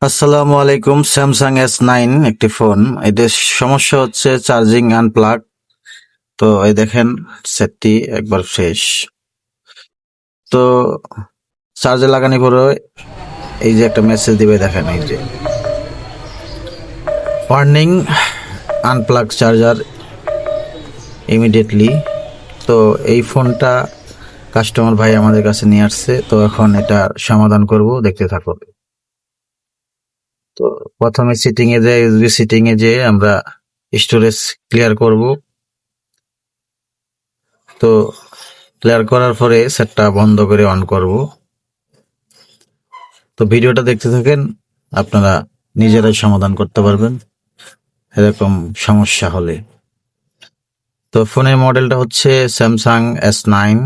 আসসালামু আলাইকুম। Samsung S9 একটি ফোন। এদের সমস্যা হচ্ছে চার্জিং আনপ্লাগ। তো এই দেখেন সেটটি একবার ফ্রেশ। তো চার্জে লাগানি পরে এই যে একটা মেসেজ দিবে, দেখেন এই যে ওয়ার্নিং, আনপ্লাগ চার্জার ইমিডিয়েটলি। তো এই ফোনটা কাস্টমার ভাই আমাদের কাছে নিয়ে আসছে, তো এখন এটা সমাধান করব, দেখতে থাকুন। তো প্রথমে সিটিং এ যে আমরা স্টোরেজ ক্লিয়ার করব। তো ক্লিয়ার করার পরে সেটটা বন্ধ করে অন করব। তো ভিডিওটা দেখতে থাকেন, আপনারা নিজেরাই সমাধান করতে পারবেন এরকম সমস্যা হলে। তো ফোনের মডেলটা হচ্ছে স্যামসাং S9।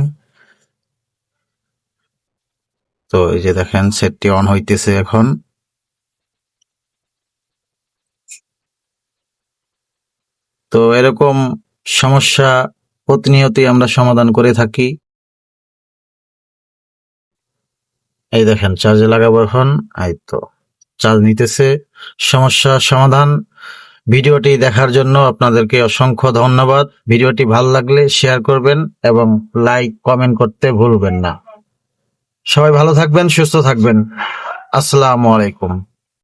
তো এই যে দেখেন সেটটি অন হইতেছে এখন। তো এরকম সমস্যা প্রতিনিয়তই আমরা সমাধান করে থাকি। এই দেখেন চার্জে লাগাবো এখন। এই তো চার্জ নিতেছে। সমস্যা সমাধান। ভিডিওটি দেখার জন্য আপনাদেরকে অসংখ্য ধন্যবাদ। ভিডিওটি ভালো লাগলে শেয়ার করবেন এবং লাইক কমেন্ট করতে ভুলবেন না। সবাই ভালো থাকবেন, সুস্থ থাকবেন। আসসালামু আলাইকুম।